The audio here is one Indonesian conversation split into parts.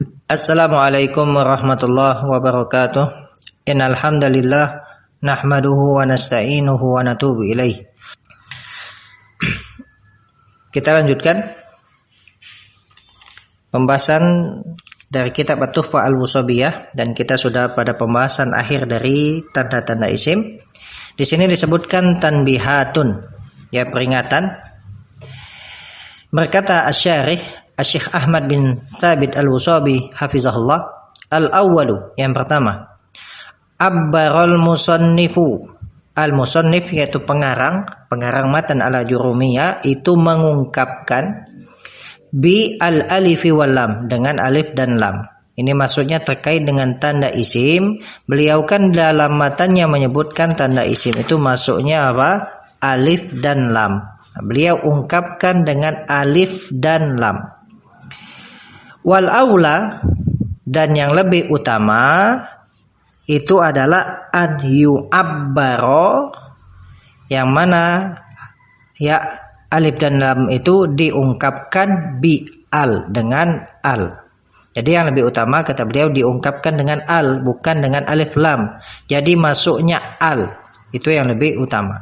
Assalamualaikum warahmatullahi wabarakatuh. Innal hamdalillah nahmaduhu wa nasta'inuhu wa natubu ilaih. Kita lanjutkan pembahasan dari kitab At-Tuhfah Al-Washabiyah dan kita sudah pada pembahasan akhir dari tanda-tanda isim. Di sini disebutkan tanbihatun, ya peringatan. Berkata Asy-Syarih Syekh Ahmad bin Thabit Al-Washabi hafizahullah, al-awwalu, yang pertama, abbarul musannifu. Al-musannif yaitu pengarang matan al-Ajurumiyah itu mengungkapkan bi al-alifi wal lam, dengan alif dan lam. Ini maksudnya terkait dengan tanda isim. Beliau kan dalam matannya menyebutkan tanda isim itu masuknya apa? Alif dan lam. Beliau ungkapkan dengan alif dan lam. Wal aula, dan yang lebih utama itu adalah an yu'abbaro, yang mana ya alif dan lam itu diungkapkan bi al, dengan al. Jadi yang lebih utama kata beliau diungkapkan dengan al, bukan dengan alif lam. Jadi masuknya al, itu yang lebih utama.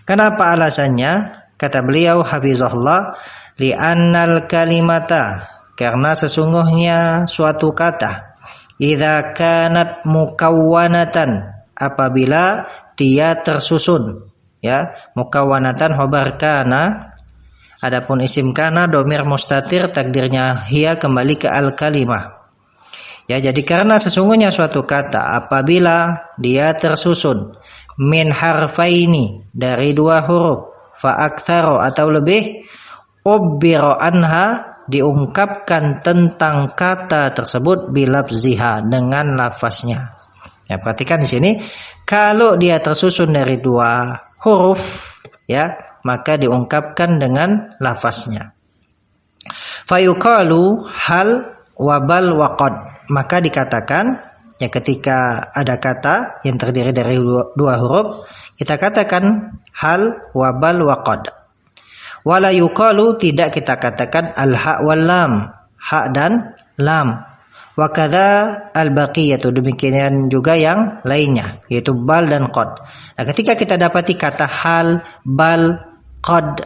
Kenapa alasannya? Kata beliau hafizahullah, li'annal kalimata, karena sesungguhnya suatu kata idza kanat mukawwanatan, apabila dia tersusun, ya, mukawwanatan khobar kana. Adapun isim kana dhamir mustatir takdirnya hiya, kembali ke al kalimah. Ya, jadi karena sesungguhnya suatu kata apabila dia tersusun min harfaini, dari dua huruf, fa aktsaro atau lebih, ubbira anha, diungkapkan tentang kata tersebut bilafziha, dengan lafaznya. Ya, perhatikan di sini, kalau dia tersusun dari dua huruf, ya, maka diungkapkan dengan lafaznya. Fayuqalu hal wabal waqad, maka dikatakan, ya, ketika ada kata yang terdiri dari dua huruf, kita katakan hal wabal waqad. Wala yuqalu, tidak kita katakan al-ha wal lam, ha dan lam. Wa kadza al-baqiyatu, demikian juga yang lainnya, yaitu bal dan qad. Nah, ketika kita dapati kata hal, bal, qad,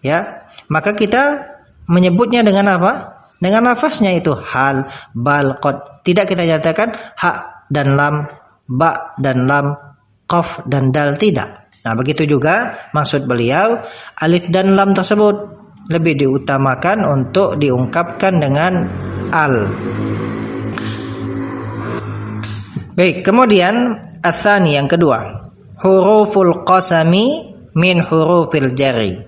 ya, maka kita menyebutnya dengan apa? Dengan lafaznya itu hal, bal, qad. Tidak kita nyatakan ha dan lam, ba dan lam, qaf dan dal, tidak. Nah, begitu juga maksud beliau, alif dan lam tersebut lebih diutamakan untuk diungkapkan dengan al. Baik, kemudian ats-tsani, yang kedua, huruful qasami min hurufil jari.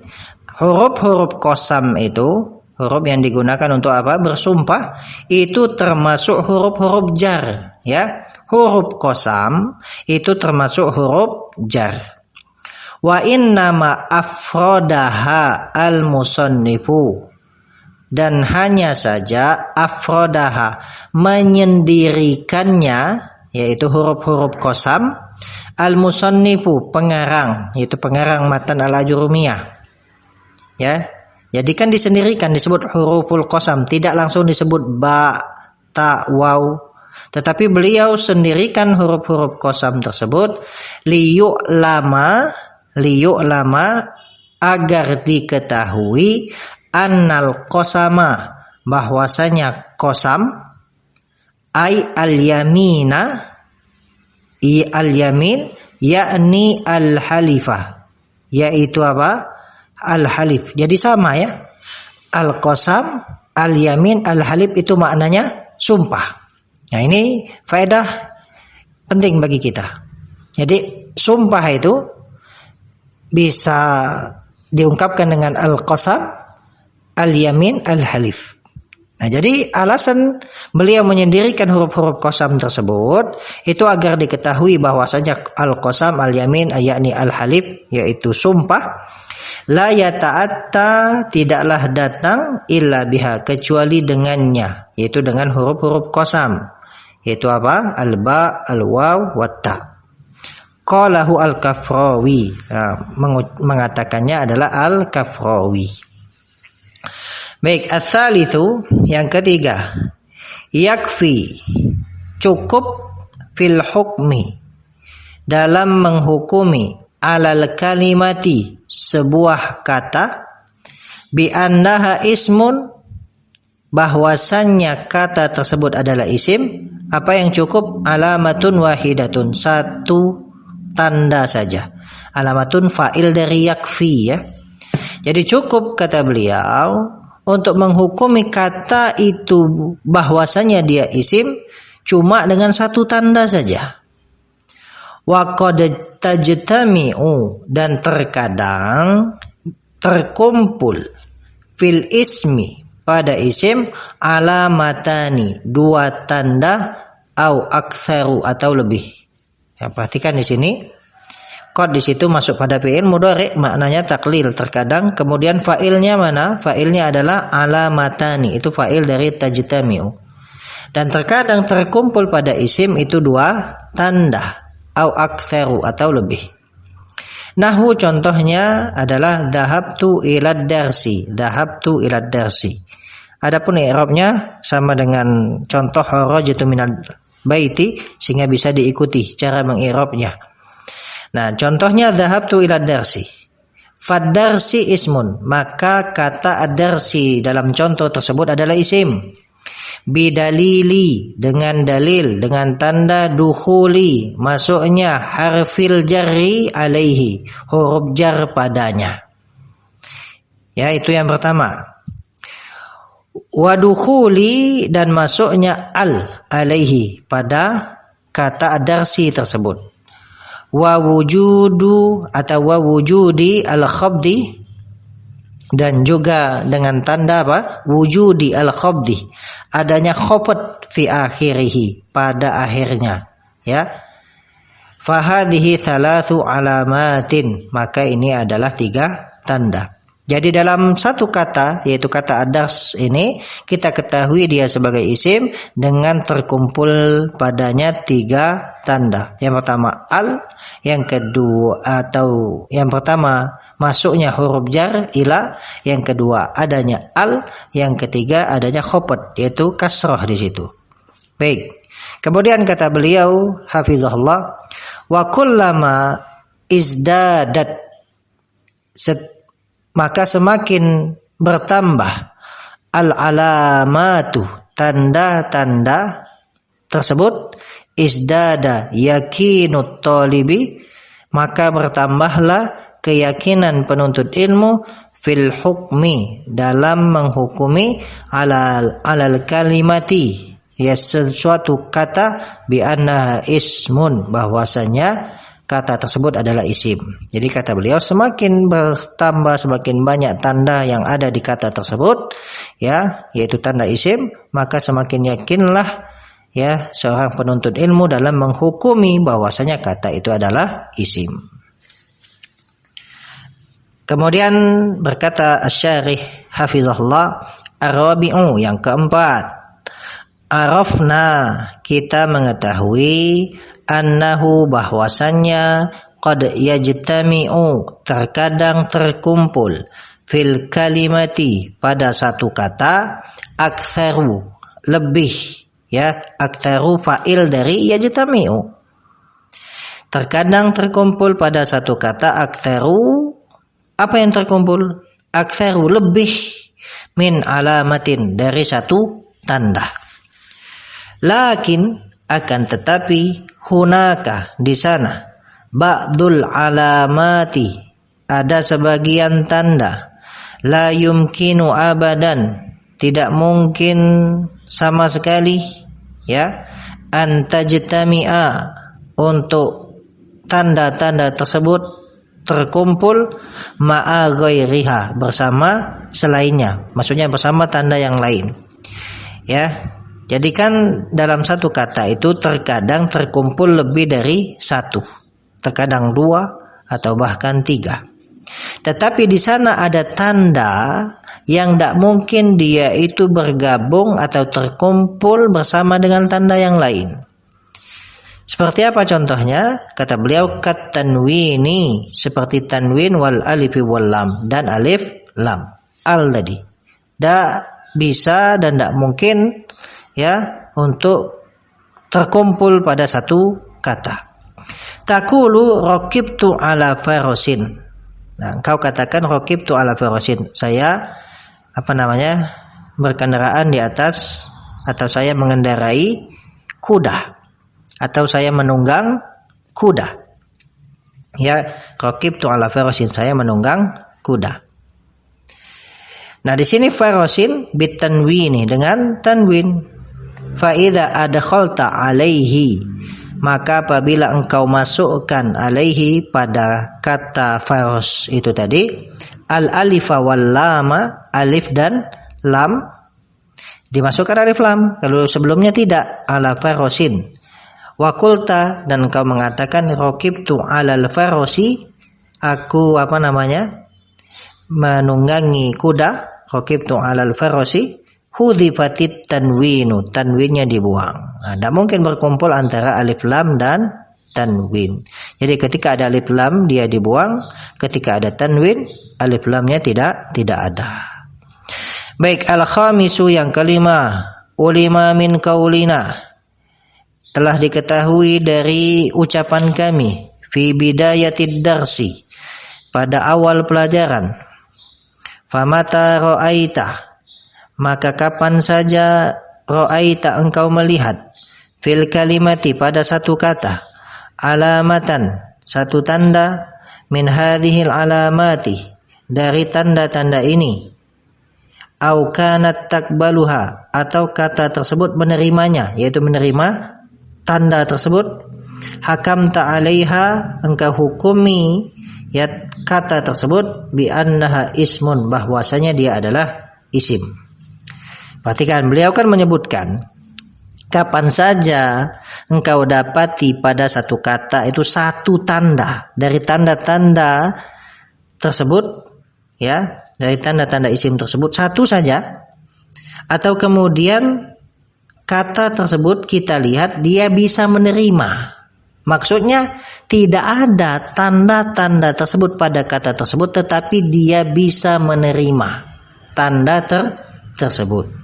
Huruf-huruf qasam itu, huruf yang digunakan untuk apa? Bersumpah, itu termasuk huruf-huruf jar, ya. Huruf qasam itu termasuk huruf jar. Wa innama afrodaha al-musannifu, dan hanya saja afrodaha, menyendirikannya, yaitu huruf-huruf qasam, al-musannifu, pengarang, yaitu pengarang matan al-Ajurumiyah, ya. Jadi kan disendirikan, disebut huruful qasam, tidak langsung disebut ba, ta, waw, tetapi beliau sendirikan huruf-huruf qasam tersebut liyu'lama, agar diketahui, annal qasama, bahwasanya qasam, ay al-yamina, al-yamin, yakni al-halifah, yaitu apa? Al-halif. Jadi sama, ya. Al-qasam, al-yamin, al-halif itu maknanya sumpah. Nah, ini faedah penting bagi kita. Jadi sumpah itu bisa diungkapkan dengan al-qasam, al-yamin, al-halif. Nah, jadi alasan beliau menyendirikan huruf-huruf qasam tersebut itu agar diketahui bahwasanya al-qasam, al-yamin, yakni al-halif, yaitu sumpah, la yata'atta, tidaklah datang, illa biha, kecuali dengannya, yaitu dengan huruf-huruf qasam, yaitu apa? Al-ba, al-waw, wat-ta. Qalahu al-Kafrawi, mengatakannya adalah al-Kafrawi. Baik, as-salitsu, yang ketiga, yakfi, cukup, fil hukmi, dalam menghukumi, alal kalimati, sebuah kata, bi annaha ismun, bahwasannya kata tersebut adalah isim. Apa yang cukup? Alamatun wahidatun, satu tanda saja. Alamatun fa'il dari yakfi, ya. Jadi cukup, kata beliau, untuk menghukumi kata itu bahwasanya dia isim cuma dengan satu tanda saja. Wa qad tajtami'u, dan terkadang terkumpul, fil ismi, pada isim, alamatani, dua tanda, au aktsaru, atau lebih. Ya, perhatikan di sini. Qad di situ masuk pada fi'il mudhari, maknanya taklil terkadang. Kemudian fa'ilnya mana? Fa'ilnya adalah alamatani, itu fa'il dari tajtami'u. Dan terkadang terkumpul pada isim itu dua tanda, au aktsaru, atau lebih. Nahwu contohnya adalah dhahabtu ilad darsi, dhahabtu ilad darsi. Adapun i'rabnya sama dengan contoh kharajtu minal baiti, sehingga bisa diikuti cara mengi'rabnya. Nah, contohnya dhahabtu ilad darsi. Fad-darsi ismun, maka kata ad-darsi dalam contoh tersebut adalah isim. Bidalili, dengan dalil, dengan tanda dukhuli, masuknya harfil jarri alaihi, huruf jar padanya. Ya, itu yang pertama. Wa dukhuli, dan masuknya al alaihi pada kata ad-darsi tersebut. Wa wujudu atau wa wujudi al-khabdi, dan juga dengan tanda apa? Wujudi al-khabdi, adanya khafd fi akhirih, pada akhirnya, ya. Fahadhihi thalathu alamatin, maka ini adalah tiga tanda. Jadi dalam satu kata, yaitu kata ad-dars ini, kita ketahui dia sebagai isim dengan terkumpul padanya tiga tanda. Yang pertama al, yang kedua atau yang pertama masuknya huruf jar ila, yang kedua adanya al, yang ketiga adanya khafd, yaitu kasrah di situ. Baik. Kemudian kata beliau hafizahullah, wa kullama izdadat, maka semakin bertambah al-alamatu, tanda-tanda tersebut, izdada yakinut talibi, maka bertambahlah keyakinan penuntut ilmu, fil hukmi, dalam menghukumi, alal kalimati, ya, sesuatu kata, bi annaha ismun, bahwasanya kata tersebut adalah isim. Jadi kata beliau, semakin bertambah, semakin banyak tanda yang ada di kata tersebut, ya, yaitu tanda isim, maka semakin yakinlah, ya, seorang penuntut ilmu dalam menghukumi bahwasanya kata itu adalah isim. Kemudian berkata asy-syarih hafizahullah, ar-rabi'u, yang keempat, arafna, kita mengetahui, annahu, bahwasannya, qad yajtami'u, terkadang terkumpul, fil kalimati, pada satu kata, aktsaru, lebih, ya, aktsaru fa'il dari yajtami'u. Terkadang terkumpul pada satu kata aktsaru, apa yang terkumpul? Aktsaru, lebih, min alamatin, dari satu tanda. Lakin, akan tetapi, hunaka, di sana, ba'dul alamati, ada sebagian tanda, la yumkinu abadan, tidak mungkin sama sekali, ya, antajtami'a, untuk tanda-tanda tersebut terkumpul, ma'a ghairiha, bersama selainnya, maksudnya bersama tanda yang lain, ya. Jadi kan dalam satu kata itu terkadang terkumpul lebih dari satu, terkadang dua atau bahkan tiga. Tetapi di sana ada tanda yang tidak mungkin dia itu bergabung atau terkumpul bersama dengan tanda yang lain. Seperti apa contohnya? Kata beliau, kat tanwini, seperti tanwin, wal alifi wal lam, dan alif lam. Al tadi tidak bisa dan tidak mungkin, ya untuk terkumpul pada satu kata. Taqulu raqibtu ala farasin. Nah, engkau katakan raqibtu ala farasin. Saya berkendaraan di atas, atau saya mengendarai kuda, atau saya menunggang kuda. Ya, raqibtu ala farasin, saya menunggang kuda. Nah, di sini farasin bitanwini, dengan tanwin. Fa idza adkhalta alaihi, maka apabila engkau masukkan alaihi pada kata faros itu tadi, al alifa wal lama, alif dan lam, dimasukkan alif lam. Kalau sebelumnya tidak, ala farosin. Wa qulta, dan engkau mengatakan raqibtu alal farosi, aku menunggangi kuda, raqibtu alal farosi, hudhifatit tanwinu, tanwinnya dibuang. Nah, tidak mungkin berkumpul antara alif lam dan tanwin. Jadi ketika ada alif lam dia dibuang, ketika ada tanwin alif lamnya tidak ada. Baik, al-khamisu, yang kelima, ulima min qaulina, telah diketahui dari ucapan kami, fi bidayatid darsi, pada awal pelajaran, famata ra'aita, maka kapan saja ra'aita engkau melihat, fil kalimati, pada satu kata, alamatan, satu tanda, min hadhil alamati, dari tanda-tanda ini, au kanat takbaluha, atau kata tersebut menerimanya, yaitu menerima tanda tersebut, hakamta alaiha, engkau hukumi ya kata tersebut, bi annaha ismun, bahwasanya dia adalah isim. Perhatikan, beliau kan menyebutkan kapan saja engkau dapati pada satu kata itu satu tanda dari tanda-tanda tersebut, ya, dari tanda-tanda isim tersebut satu saja, atau kemudian kata tersebut kita lihat dia bisa menerima. Maksudnya tidak ada tanda-tanda tersebut pada kata tersebut, tetapi dia bisa menerima tanda tersebut.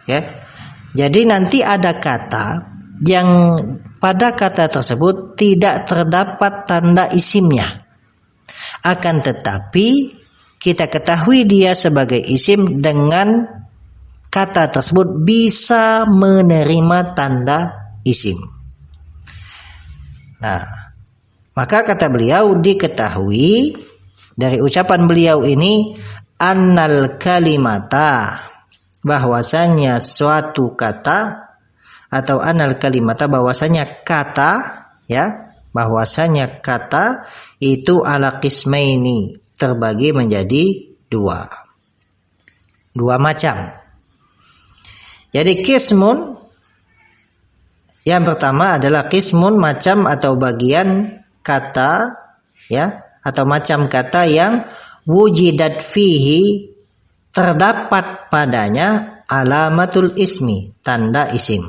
Ya. Jadi nanti ada kata yang pada kata tersebut tidak terdapat tanda isimnya. Akan tetapi kita ketahui dia sebagai isim dengan kata tersebut bisa menerima tanda isim. Nah, maka kata beliau diketahui dari ucapan beliau ini, annal kalimata, bahwasanya suatu kata, atau annal kalimata, bahwasanya kata, ya, bahwasanya kata itu ala qismaini, terbagi menjadi dua macam. Jadi kismun yang pertama adalah kismun, macam atau bagian kata, ya, atau macam kata yang wujidat fihi, terdapat padanya alamatul ismi, tanda isim.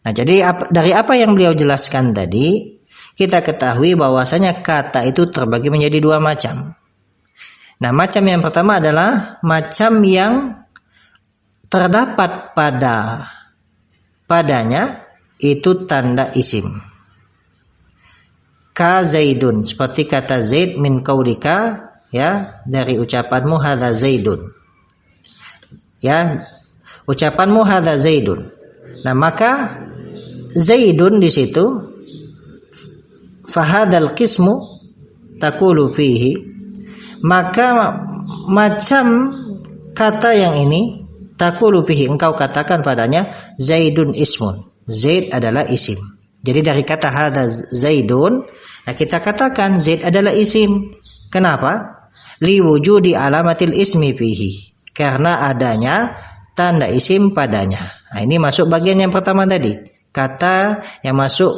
Nah, jadi dari apa yang beliau jelaskan tadi, kita ketahui bahwasanya kata itu terbagi menjadi dua macam. Nah, macam yang pertama adalah macam yang terdapat padanya itu tanda isim. Ka Zaidun, seperti kata Zaid, min qaulika, ya, dari ucapanmu hadza Zaidun. Ya, ucapanmu hadza Zaidun. Nah, maka Zaidun di situ, fahadzal qismu taqulu fihi, maka macam kata yang ini, taqulu fihi, engkau katakan padanya, Zaidun ismun, Zaid adalah isim. Jadi dari kata hadza Zaidun, nah kita katakan Zaid adalah isim. Kenapa? Li wujudi alamatil ismi fihi, karena adanya tanda isim padanya. Nah, ini masuk bagian yang pertama tadi, kata yang masuk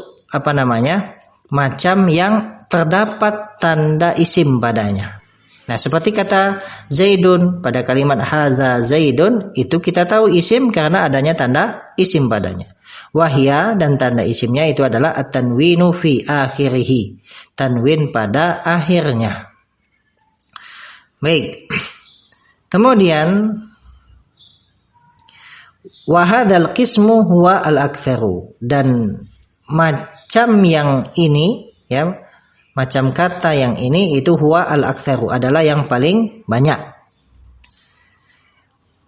macam yang terdapat tanda isim padanya. Nah, seperti kata Zaidun pada kalimat hadza Zaidun, itu kita tahu isim karena adanya tanda isim padanya. Wahya, dan tanda isimnya itu adalah at-tanwinu fi akhirih, tanwin pada akhirnya. Baik. Kemudian Wa hadzal qismu huwa al-aktsaru, dan macam yang ini ya, macam kata yang ini itu huwa al-aktsaru, adalah yang paling banyak.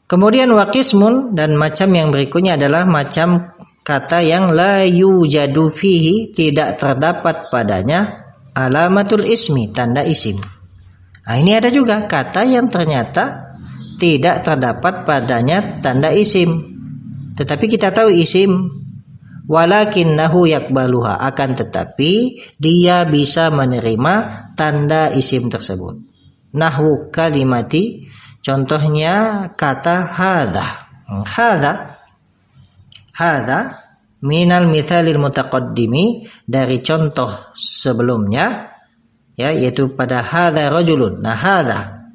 Kemudian wa qismun, dan macam yang berikutnya adalah macam kata yang la yujadu fihi, tidak terdapat padanya alamatul ismi, tanda isim. Nah, ini ada juga kata yang ternyata tidak terdapat padanya tanda isim. Tetapi kita tahu isim, walakinnahu yakbaluha, akan tetapi dia bisa menerima tanda isim tersebut. Nahwu kalimati, contohnya kata hadza. Hadza minal mithalil mutaqaddimi, dari contoh sebelumnya ya, yaitu pada hadza rajulun. Nah, hadza,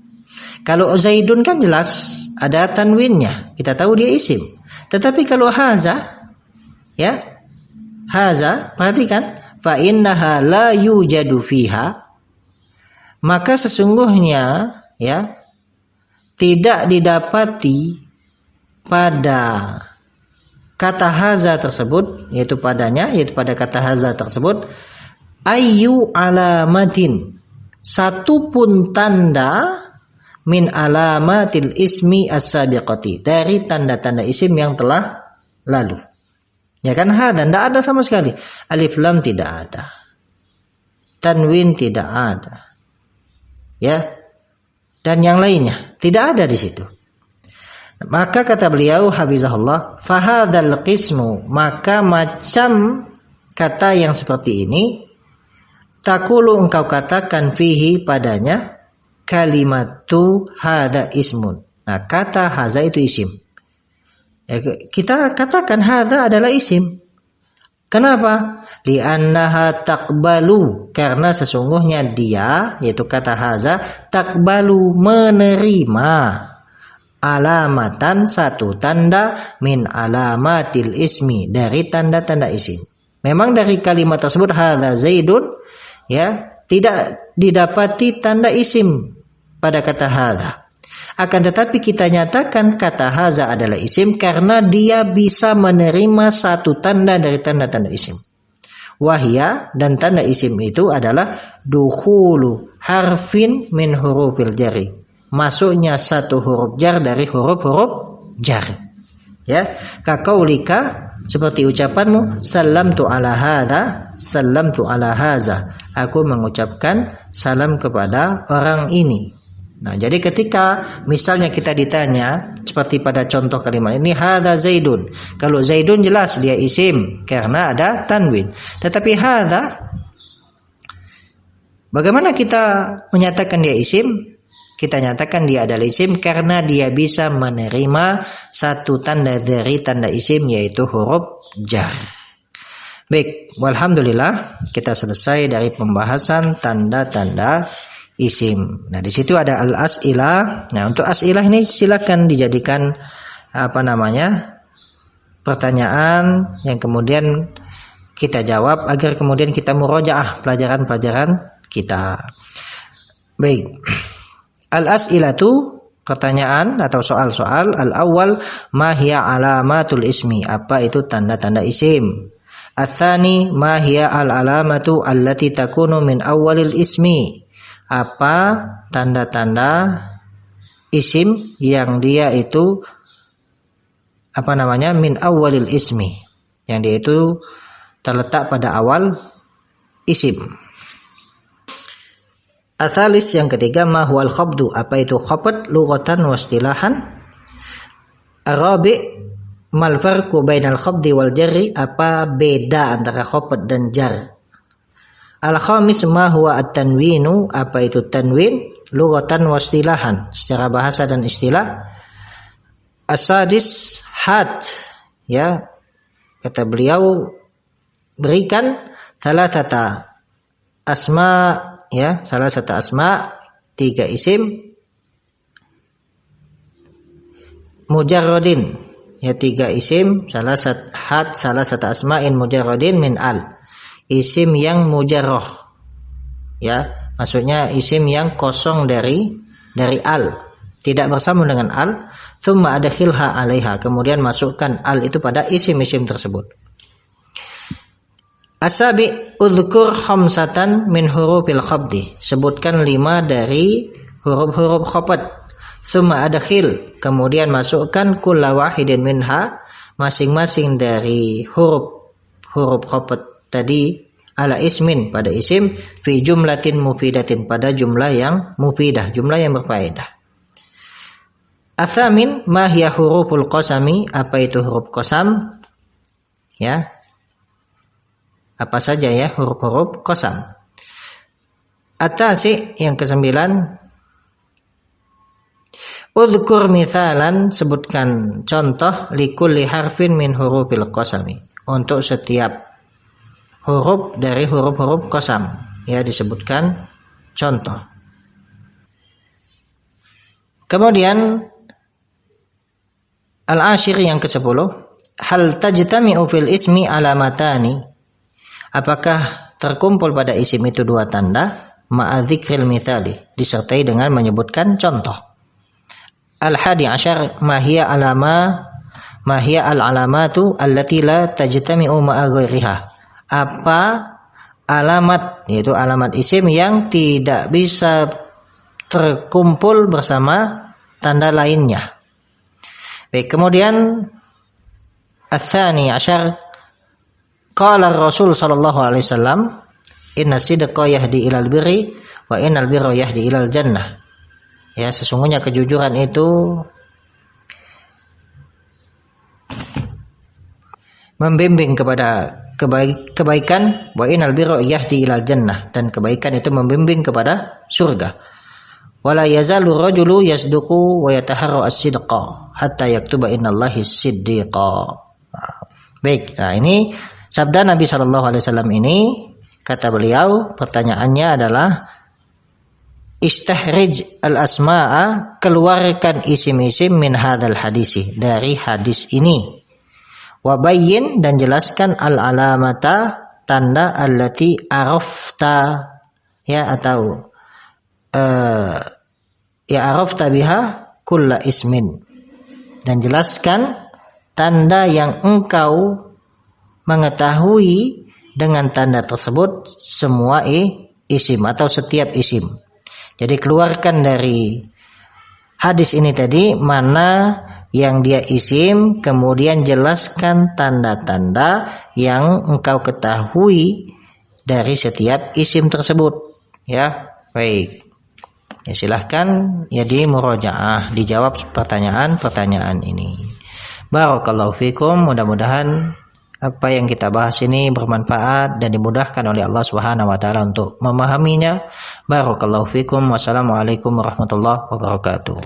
kalau Zaidun kan jelas ada tanwinnya, kita tahu dia isim. Tetapi kalau haza, ya, haza, perhatikan, fa innaha la yujadu fiha, maka sesungguhnya ya tidak didapati pada kata haza tersebut, yaitu pada kata haza tersebut, ayyu alamatin, satu pun tanda, min alamatil ismi as-sabiqati, dari tanda-tanda isim yang telah lalu. Ya kan, hadza tidak ada sama sekali. Alif lam tidak ada. Tanwin tidak ada. Ya. Dan yang lainnya tidak ada di situ. Maka kata beliau hafizahullah, fa hadzal qismu, maka macam kata yang seperti ini, takulu, engkau katakan, fihi, padanya, kalimatu hadza ismun. Nah, kata hadza itu isim. Ya, kita katakan hadza adalah isim. Kenapa? Li'annaha taqbalu, karena sesungguhnya dia, yaitu kata hadza, taqbalu, menerima, alamatan, satu tanda, min alamatil ismi, dari tanda-tanda isim. Memang dari kalimat tersebut hadza Zaidun, ya, tidak didapati tanda isim pada kata hadza. Akan tetapi kita nyatakan kata hadza adalah isim karena dia bisa menerima satu tanda dari tanda-tanda isim. Wahya, dan tanda isim itu adalah dukhulu harfin min hurufil jari, masuknya satu huruf jar dari huruf-huruf jar. Ya, kaqaulika, seperti ucapanmu, sallamtu ala hadza, sallamtu ala hadza, aku mengucapkan salam kepada orang ini. Nah, jadi ketika misalnya kita ditanya seperti pada contoh kalimat ini, hadza Zaidun. Kalau Zaidun jelas dia isim karena ada tanwin. Tetapi hadza, bagaimana kita menyatakan dia isim? Kita nyatakan dia adalah isim karena dia bisa menerima satu tanda dari tanda isim, yaitu huruf jar. Baik, walhamdulillah kita selesai dari pembahasan tanda-tanda isim. Nah, di situ ada al-as'ilah. Nah, untuk as'ilah ini silakan dijadikan pertanyaan yang kemudian kita jawab agar kemudian kita murojaah pelajaran-pelajaran kita. Baik. Al-as'ilatu, pertanyaan atau soal-soal. Al-awwal, ma hiya alamatul ismi, apa itu tanda-tanda isim? Ats-tsani, ma hiya al-alamatu allati takunu min awwalil ismi, apa tanda-tanda isim yang dia itu min awwalil ismi, yang dia itu terletak pada awal isim. Atsalis, yang ketiga, ma huwal khabdu, apa itu khabd lughatan wa istilahan. Arabi, mal farqu bainal khabdi wal jarri, apa beda antara khabd dan jar. Al-khamis, ma huwa at-tanwinu, apa itu tanwin lughatan wa istilahan, secara bahasa dan istilah. As-sadis, had, ya, kata beliau, berikan salasata asma, ya, salasata asma, 3 isim mujarradin, ya, 3 isim, salasata asma'in mujarradin min al, isim yang mujarrah, ya, maksudnya isim yang kosong dari al, tidak bersambung dengan al. Tsumma adkhilha 'alaiha, kemudian masukkan al itu pada isim-isim tersebut. Asabi udhkur khamsatan min hurufil khafdi, sebutkan 5 dari huruf-huruf khafd. Tsumma adkhil, kemudian masukkan kulla wahidin minha, masing-masing dari huruf khafd tadi ala ismin, pada isim, fi jumlatin mufidatin, pada jumlah yang mufidah, jumlah yang berfaedah. Atsamin ma hiya huruful qasami, apa itu huruf qasam? Ya. Apa saja ya huruf-huruf qasam? At-tasi, yang kesembilan, udhkur mithalan, sebutkan contoh, likulli harfin min hurufil qasami, untuk setiap huruf dari huruf-huruf qasam, ya, disebutkan contoh. Kemudian al-ashir, yang ke-10, hal tajtami'u fil ismi alamatani, apakah terkumpul pada isim itu 2 tanda, ma'a dzikril mithali, disertai dengan menyebutkan contoh. Al-hadi asyar, ma hiya al-alamatu allati la tajtami'u ma'a ghairiha, apa alamat, yaitu alamat isim yang tidak bisa terkumpul bersama tanda lainnya. Baik, kemudian ats-tsani asyar, qala Rasul sallallahu alaihi wasallam, inna sidqa yahdi ilal birri wa innal birra yahdi ilal jannah. Ya, sesungguhnya kejujuran itu membimbing kepada kebaikan, wa innal birra yahdi ilal jannah, dan kebaikan itu membimbing kepada surga. Wala yazalu rajulu yasduqu wa yataharra as-sidqa hatta yaktuba innallahi siddiqa. Baik, nah ini sabda Nabi sallallahu alaihi wasallam ini, kata beliau, pertanyaannya adalah istahrij al-asma'a, keluarkan isim-isim min hadzal hadisi, dari hadis ini. Wabayyin, dan jelaskan al-alamata, tanda, allati arafta, ya, atau ya arafta biha kulla ismin, dan jelaskan tanda yang engkau mengetahui dengan tanda tersebut semua isim atau setiap isim. Jadi keluarkan dari hadis ini tadi mana yang dia isim, kemudian jelaskan tanda-tanda yang engkau ketahui dari setiap isim tersebut. Ya, baik. Ya, silahkan ya di murojaah, dijawab pertanyaan-pertanyaan ini. Barakallahu fikum, mudah-mudahan apa yang kita bahas ini bermanfaat dan dimudahkan oleh Allah Subhanahu wa taala untuk memahaminya. Barakallahu fikum. Wassalamualaikum warahmatullahi wabarakatuh.